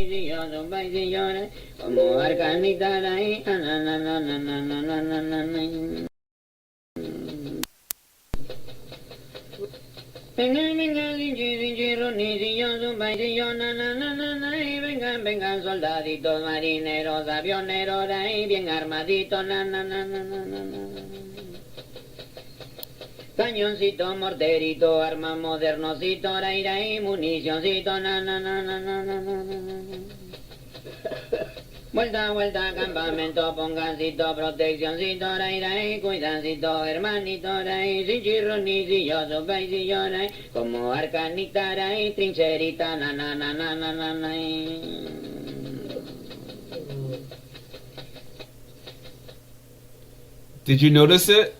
ronizioso paisione, como arcanitarai, venga, venga, sinci, ronizioso paisione, venga, venga, soldaditos, marineros, avioneros, bien armaditos, cañoncito, morterito, arma modernosito, ray, municioncito, Vuelta, vuelta, campamento, pongancito, proteccioncito, ray, cuidancito, hermanito, ray, sin chirronicilloso, paisillo, ray, como arcanita, ray, trincherita, Did you notice it?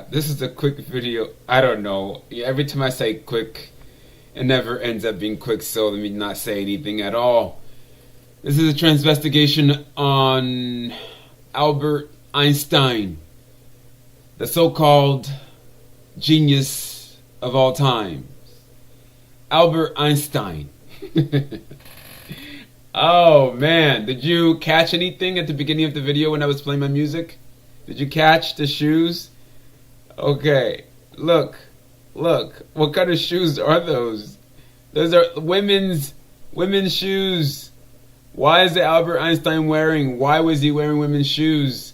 This is a quick video. I don't know. Every time I say quick, it never ends up being quick, so let me not say anything at all. This is a transvestigation on Albert Einstein, the so-called genius of all times. Albert Einstein. Oh man, did you catch anything at the beginning of the video when I was playing my music? Did you catch the shoes? Okay, look, what kind of shoes are those? Those are women's shoes. Why is Albert Einstein wearing? Why was he wearing women's shoes?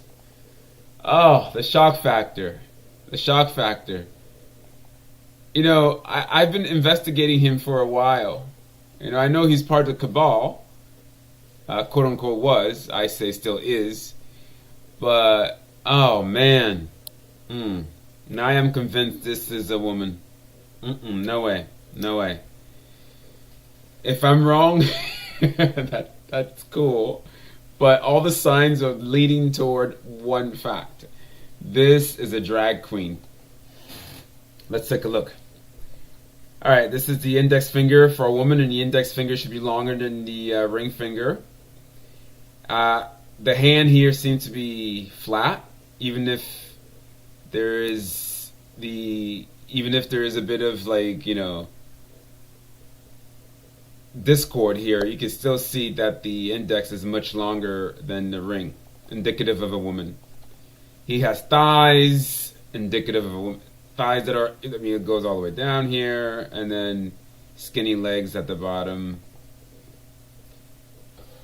Oh, the shock factor. The shock factor. You know, I've been investigating him for a while. You know, I know he's part of the cabal, quote unquote was, I say still is, but, oh man. Now I am convinced this is a woman. No way. No way. If I'm wrong, that's cool. But all the signs are leading toward one fact. This is a drag queen. Let's take a look. Alright, this is the index finger for a woman, and the index finger should be longer than the ring finger. The hand here seems to be flat, even if there is a bit of, like, you know, discord here, you can still see that the index is much longer than the ring, indicative of a woman. He has thighs, indicative of a woman. Thighs that are, I mean, it goes all the way down here, and then skinny legs at the bottom.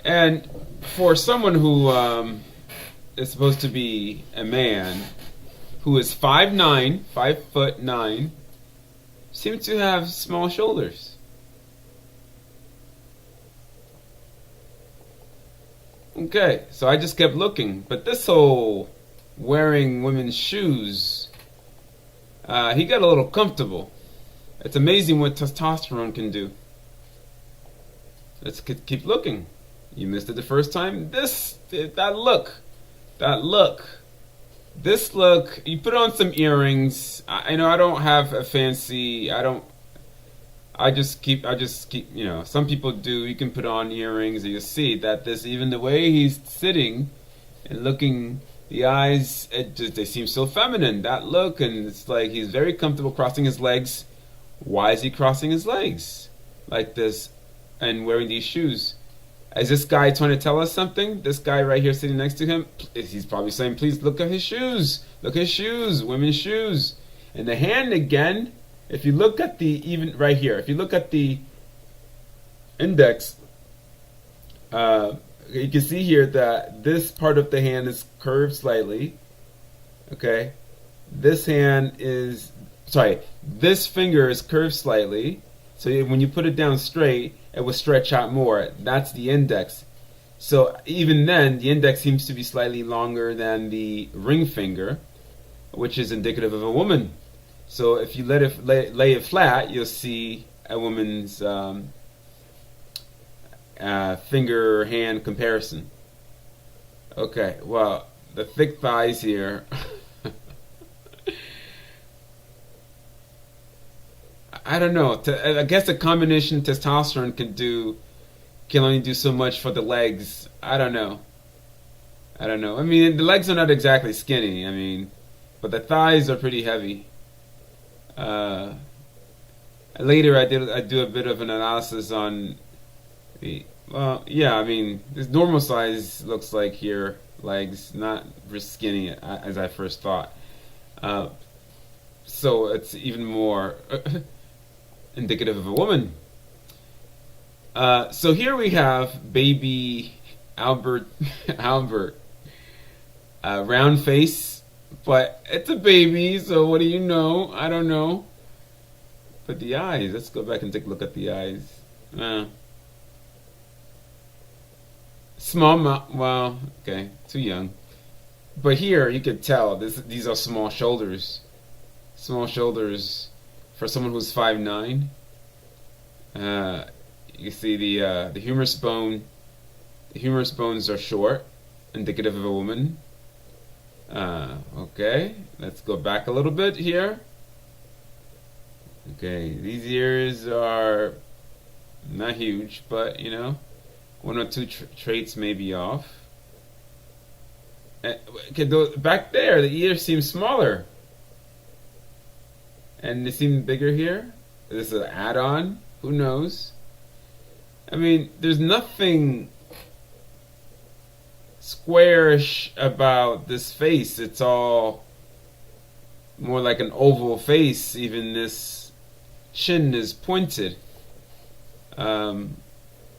And for someone who is supposed to be a man, who is 5'9", 5'9", seems to have small shoulders. Okay, so I just kept looking, but this whole wearing women's shoes, he got a little comfortable. It's amazing what testosterone can do. Let's keep looking. You missed it the first time. That look. This look, you put on some earrings. I know I don't have a fancy, I just keep, you know, some people do. You can put on earrings and you'll see that this, even the way he's sitting and looking, the eyes, they seem so feminine, that look, and it's like he's very comfortable crossing his legs. Why is he crossing his legs like this and wearing these shoes? Is this guy trying to tell us something? This guy right here sitting next to him, he's probably saying, please look at his shoes. Look at his shoes, women's shoes. And the hand again, if you look at the, even right here, if you look at the index, you can see here that this part of the hand is curved slightly. Okay? This finger is curved slightly. So when you put it down straight, it will stretch out more. That's the index. So even then, the index seems to be slightly longer than the ring finger, which is indicative of a woman. So if you lay it flat, you'll see a woman's finger-hand comparison. Okay, well, the thick thighs here. I don't know. I guess the combination of testosterone can only do so much for the legs. I don't know. I mean, the legs are not exactly skinny. I mean, but the thighs are pretty heavy. Later, I do a bit of an analysis on Well, yeah, I mean, this normal size looks like here, legs, not skinny as I first thought. Uh, so it's even more indicative of a woman. So here we have baby Albert, Albert, round face, but it's a baby, so what do you know? I don't know. But the eyes, let's go back and take a look at the eyes. Small mouth, well, okay, too young. But here you could tell these are small shoulders. Small shoulders for someone who's 5'9". You see the humerus bone. The humerus bones are short, indicative of a woman. Okay, let's go back a little bit here. Okay, these ears are not huge, but you know, one or two traits may be off. Okay, back there, the ears seem smaller, and they seem bigger here. Is this an add-on? Who knows? I mean, there's nothing squarish about this face. It's all more like an oval face. Even this chin is pointed.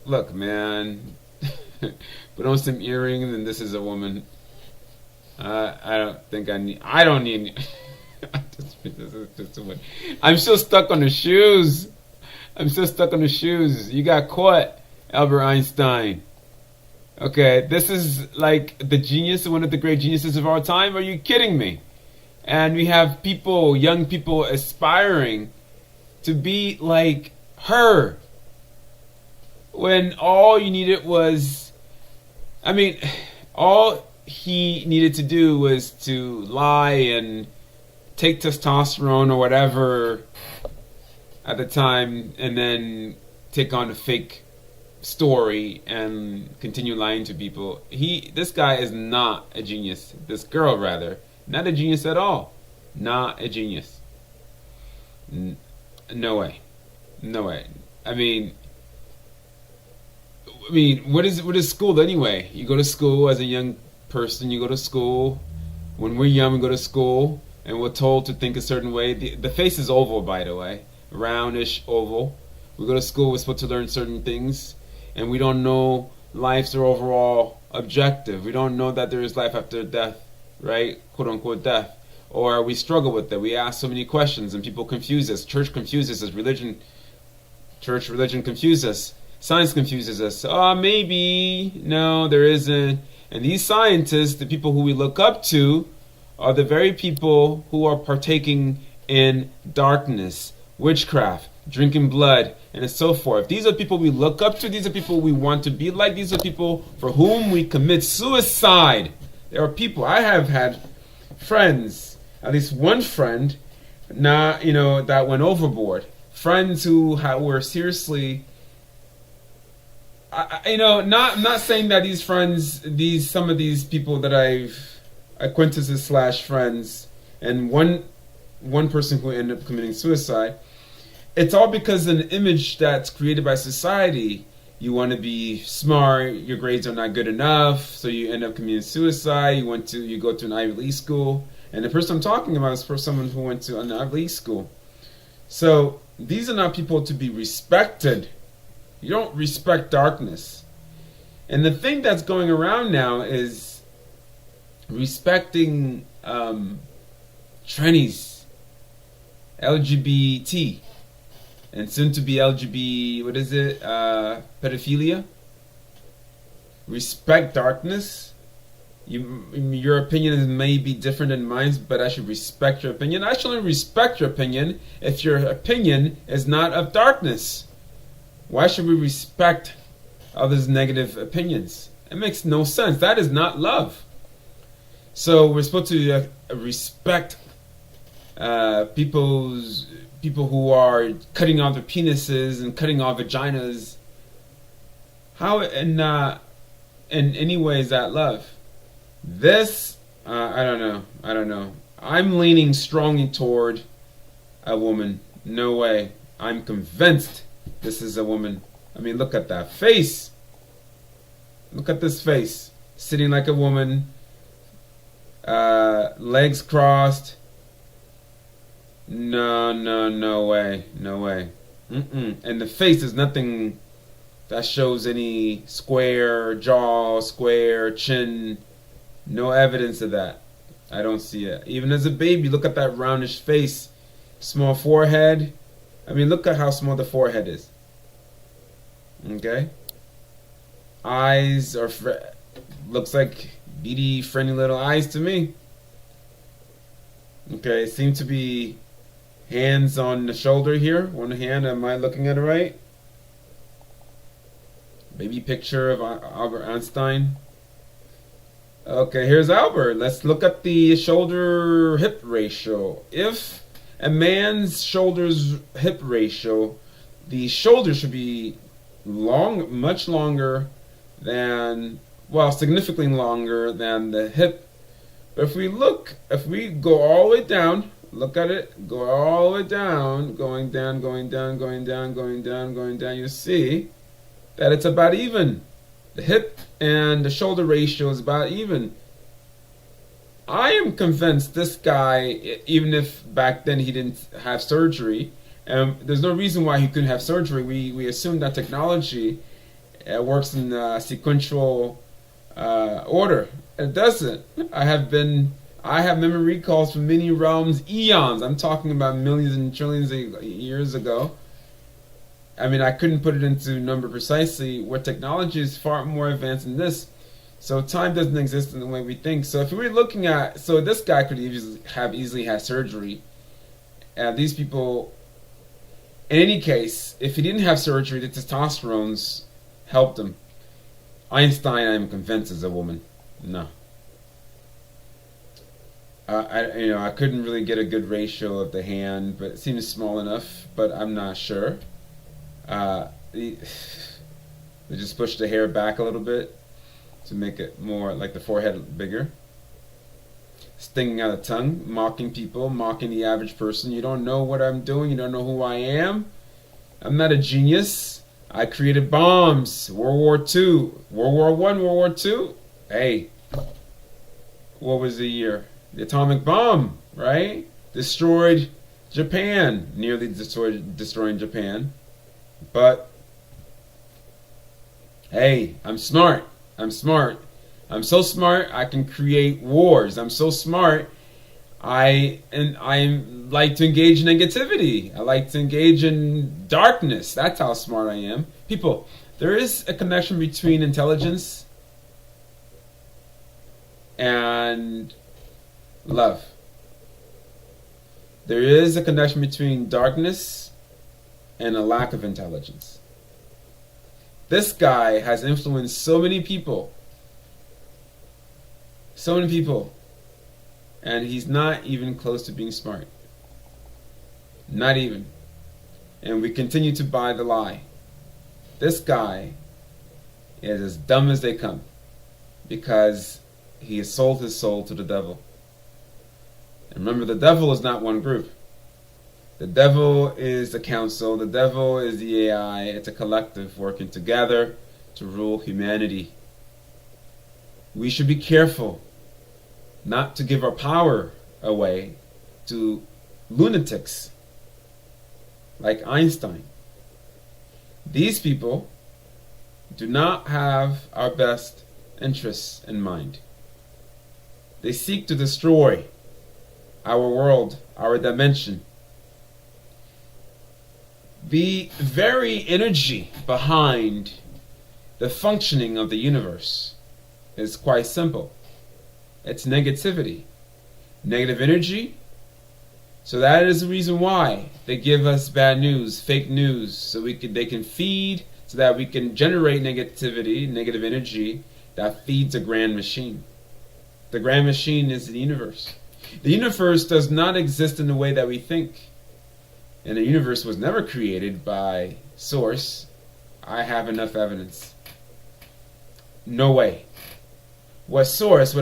Look, man, put on some earrings and this is a woman. I don't think I need. I don't need. This is just too much. I'm still stuck on the shoes. I'm still stuck on the shoes. You got caught, Albert Einstein. Okay, this is like the genius, one of the great geniuses of our time. Are you kidding me? And we have people, young people, aspiring to be like her. When all you needed was, I mean, all he needed to do was to lie and take testosterone or whatever at the time, and then take on a fake story and continue lying to people. This guy is not a genius. This girl, rather, not a genius at all. Not a genius. No way. No way. I mean, what is school anyway? You go to school as a young person. You go to school. When we're young, we go to school, and we're told to think a certain way. The face is oval, by the way, roundish oval. We go to school. We're supposed to learn certain things, and we don't know life's overall objective. We don't know that there is life after death, right? "Quote unquote" death. Or we struggle with it. We ask so many questions, and people confuse us. Church confuses us. Religion confuses us. Science confuses us. Oh, maybe. No, there isn't. And these scientists, the people who we look up to, are the very people who are partaking in darkness, witchcraft, drinking blood, and so forth. These are people we look up to. These are people we want to be like. These are people for whom we commit suicide. There are people. I have had friends, at least one friend, that went overboard. Friends who were seriously, not saying that these friends, some of these people that I've acquaintances / friends, and one person who ended up committing suicide. It's all because of an image that's created by society. You want to be smart, your grades are not good enough, so you end up committing suicide. You go to an Ivy League school, and the person I'm talking about is for someone who went to an Ivy League school. So these are not people to be respected. You don't respect darkness. And the thing that's going around now is respecting trannies, LGBT, and soon to be LGBT, pedophilia. Respect darkness. Your opinion may be different than mine, but I should respect your opinion. I should only respect your opinion if your opinion is not of darkness. Why should we respect others' negative opinions? It makes no sense. That is not love. So we're supposed to respect people who are cutting off their penises and cutting off vaginas. How in any way is that love? This, I don't know. I'm leaning strongly toward a woman. No way. I'm convinced this is a woman. I mean, look at that face. Look at this face. Sitting like a woman. Legs crossed. No way. No way. And the face is nothing that shows any square jaw, square chin. No evidence of that. I don't see it. Even as a baby, look at that roundish face. Small forehead. I mean, look at how small the forehead is. Okay? Eyes are looks like beady, friendly little eyes to me. Okay, seem to be hands on the shoulder here. One hand, am I looking at it right? Baby picture of Albert Einstein. Okay, here's Albert. Let's look at the shoulder-hip ratio. If a man's shoulders-hip ratio, the shoulder should be much longer than, well, significantly longer than the hip. But if we go all the way down, look at it, go all the way down, going down, you see that it's about even. The hip and the shoulder ratio is about even. I am convinced this guy, even if back then he didn't have surgery, there's no reason why he couldn't have surgery. We assume that technology works in sequential order. It doesn't. I have memory recalls from many realms, eons. I'm talking about millions and trillions of years ago. I mean, I couldn't put it into number precisely, where technology is far more advanced than this. So time doesn't exist in the way we think. So if we were looking at, so this guy could easily had surgery. These people, in any case, if he didn't have surgery, the testosterones helped him. Einstein, I'm convinced, is a woman. No. I couldn't really get a good ratio of the hand, but it seems small enough, but I'm not sure. They just push the hair back a little bit to make it more like the forehead bigger. Stinging out the tongue, mocking people, mocking the average person. You don't know what I'm doing, you don't know who I am. I'm not a genius. I created bombs. World War II, World War I, World War II. Hey, what was the year? The atomic bomb, right? Destroyed Japan, nearly destroying Japan. But hey, I'm smart. I'm so smart I can create wars. I'm so smart I like to engage in negativity. I like to engage in darkness. That's how smart I am. People, there is a connection between intelligence and love. There is a connection between darkness and a lack of intelligence. This guy has influenced so many people. And he's not even close to being smart. Not even. And we continue to buy the lie. This guy is as dumb as they come, because he has sold his soul to the devil. And remember, the devil is not one group. The devil is the council. The devil is the AI. It's a collective working together to rule humanity. We should be careful not to give our power away to lunatics like Einstein. These people do not have our best interests in mind. They seek to destroy our world, our dimension. The very energy behind the functioning of the universe is quite simple. It's negativity. Negative energy. So that is the reason why they give us bad news, fake news, so they can feed, so that we can generate negativity, negative energy that feeds a grand machine. The grand machine is the universe. The universe does not exist in the way that we think. And the universe was never created by Source. I have enough evidence. No way. What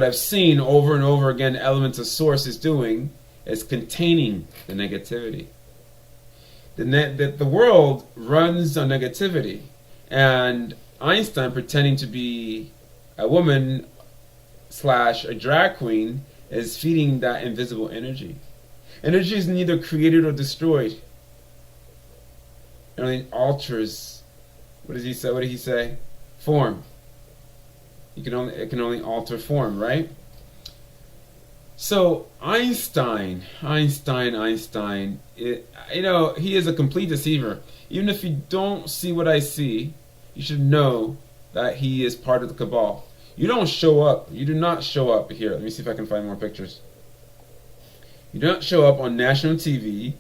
I've seen over and over again, elements of Source is doing, is containing the negativity. The world runs on negativity. And Einstein, pretending to be a woman slash a drag queen is feeding that invisible energy. Energy is neither created or destroyed. It only alters. What does he say? What did he say? Form. It can only alter form, right? So Einstein, he is a complete deceiver. Even if you don't see what I see, you should know that he is part of the cabal. You don't show up. You do not show up here. Let me see if I can find more pictures. You don't show up on national TV,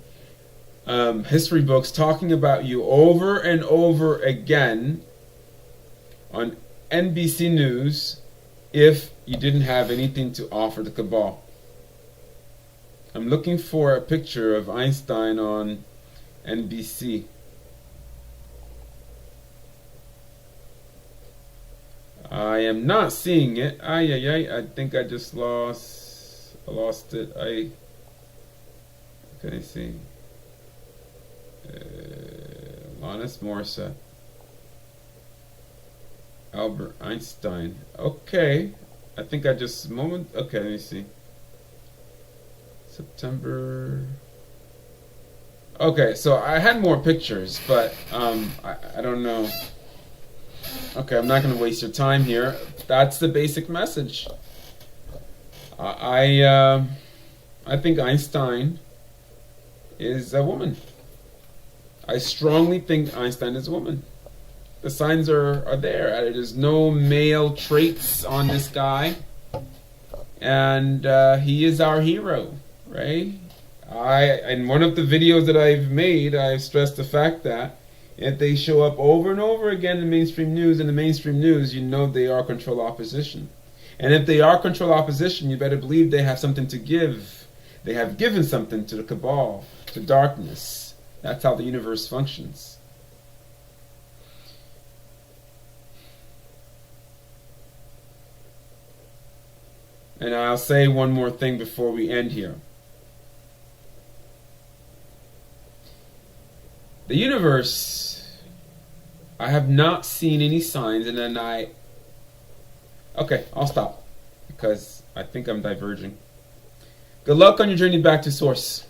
history books talking about you over and over again on NBC News if you didn't have anything to offer the cabal. I'm looking for a picture of Einstein on NBC. I am not seeing it. I think I just lost it. Can I see? Alanis Morissette. Albert Einstein. Okay. I think I just okay, let me see. September. Okay, so I had more pictures, but I don't know. Okay, I'm not going to waste your time here. That's the basic message. I think Einstein is a woman. I strongly think Einstein is a woman. The signs are there. There's no male traits on this guy. And he is our hero, right? In one of the videos that I've made, I've stressed the fact that if they show up over and over again in mainstream news, you know they are control opposition. And if they are control opposition, you better believe they have something to give. They have given something to the cabal, to darkness. That's how the universe functions. And I'll say one more thing before we end here. The universe, I have not seen any signs, and then okay, I'll stop because I think I'm diverging. Good luck on your journey back to source.